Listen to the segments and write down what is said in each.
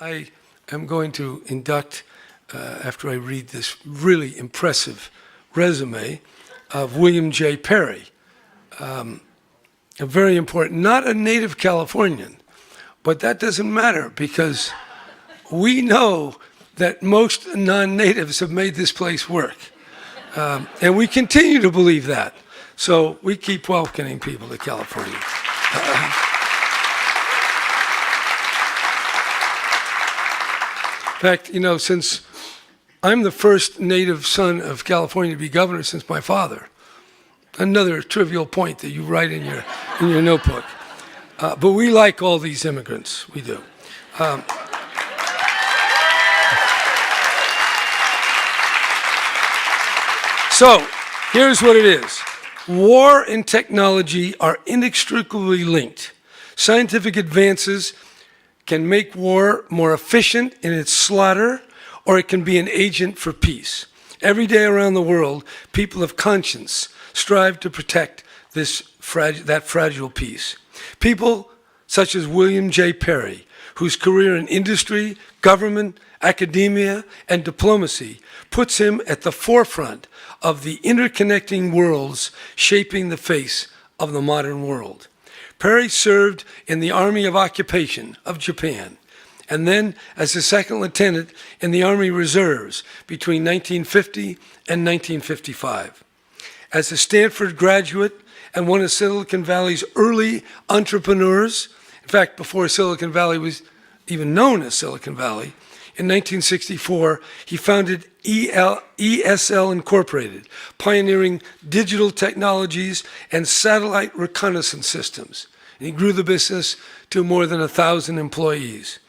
I am going to induct, after I read this really impressive resume of William J. Perry, a very important, not a native Californian, but that doesn't matter because we know that most non-natives have made this place work. And we continue to believe that. So we keep welcoming people to California. In fact, you know, since I'm the first native son of California to be governor since my father, another trivial point that you write in your notebook. But we like all these immigrants, we do. So here's what it is. War and technology are inextricably linked. Scientific advances can make war more efficient in its slaughter, or it can be an agent for peace. Every day around the world, people of conscience strive to protect that fragile peace. People such as William J. Perry, whose career in industry, government, academia, and diplomacy puts him at the forefront of the interconnecting worlds shaping the face of the modern world. Perry served in the Army of Occupation of Japan, and then as a second lieutenant in the Army Reserves between 1950 and 1955. As a Stanford graduate and one of Silicon Valley's early entrepreneurs, in fact, before Silicon Valley was even known as Silicon Valley, in 1964, he founded ESL Incorporated, pioneering digital technologies and satellite reconnaissance systems. And he grew the business to more than 1,000 employees.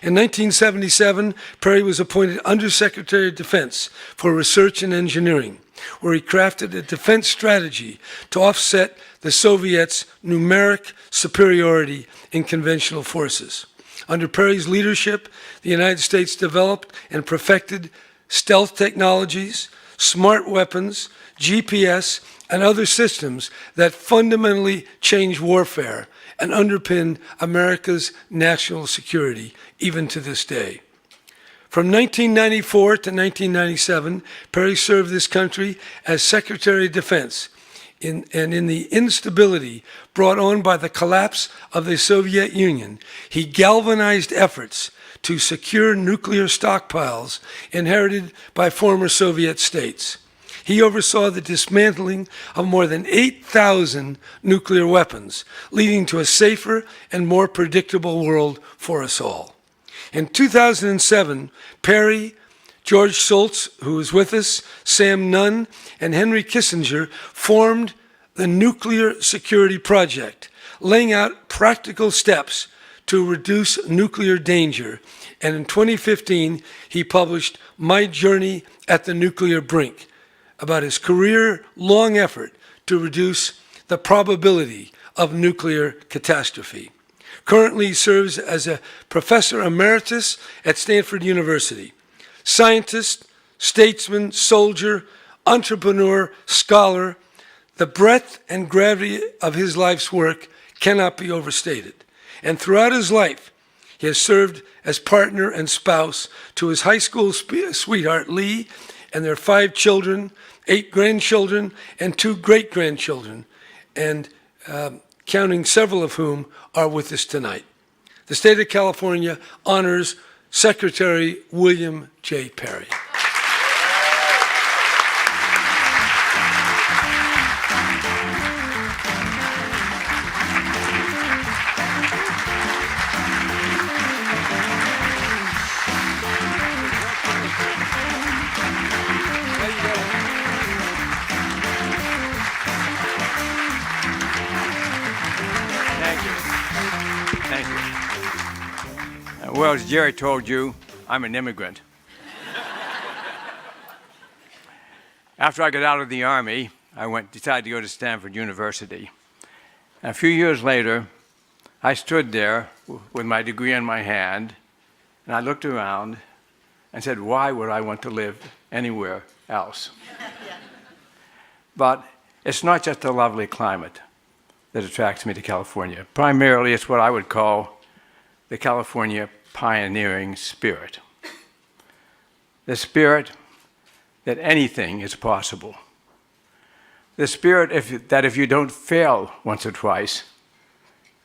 In 1977, Perry was appointed Undersecretary of Defense for Research and Engineering, where he crafted a defense strategy to offset the Soviets' numeric superiority in conventional forces. Under Perry's leadership, the United States developed and perfected stealth technologies, smart weapons, GPS, and other systems that fundamentally changed warfare and underpinned America's national security, even to this day. From 1994 to 1997, Perry served this country as Secretary of Defense, and in the instability brought on by the collapse of the Soviet Union, he galvanized efforts to secure nuclear stockpiles inherited by former Soviet states. He oversaw the dismantling of more than 8,000 nuclear weapons, leading to a safer and more predictable world for us all. In 2007, Perry, George Shultz, who is with us, Sam Nunn, and Henry Kissinger formed the Nuclear Security Project, laying out practical steps to reduce nuclear danger. And in 2015, he published My Journey at the Nuclear Brink, about his career-long effort to reduce the probability of nuclear catastrophe. Currently, he serves as a professor emeritus at Stanford University. Scientist, statesman, soldier, entrepreneur, scholar, the breadth and gravity of his life's work cannot be overstated. And throughout his life, he has served as partner and spouse to his high school sweetheart, Lee, and their 5 children, 8 grandchildren, and 2 great-grandchildren, and counting several of whom are with us tonight. The state of California honors Secretary William J. Perry. Well, as Jerry told you, I'm an immigrant. After I got out of the Army, I decided to go to Stanford University. And a few years later, I stood there with my degree in my hand, and I looked around and said, why would I want to live anywhere else? But it's not just the lovely climate that attracts me to California. Primarily, it's what I would call the California pioneering spirit. The spirit that anything is possible. The spirit that if you don't fail once or twice,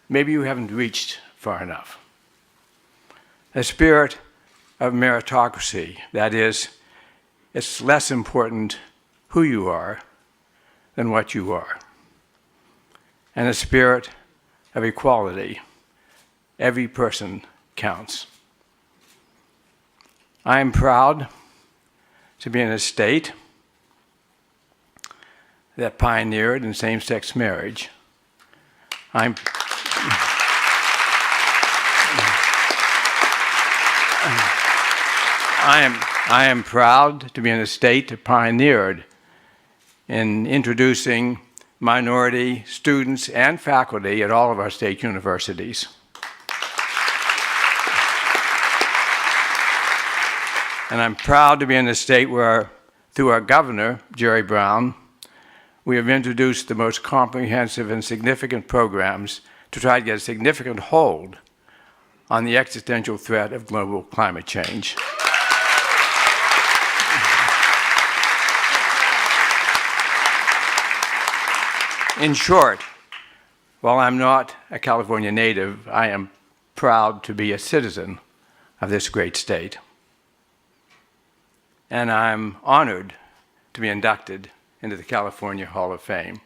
maybe you haven't reached far enough. The spirit of meritocracy, that is, it's less important who you are than what you are. And a spirit of equality, every person counts. I am proud to be in a state that pioneered in same-sex marriage. I am proud to be in a state that pioneered in introducing minority students and faculty at all of our state universities. And I'm proud to be in a state where, through our governor, Jerry Brown, we have introduced the most comprehensive and significant programs to try to get a significant hold on the existential threat of global climate change. In short, while I'm not a California native, I am proud to be a citizen of this great state. And I'm honored to be inducted into the California Hall of Fame.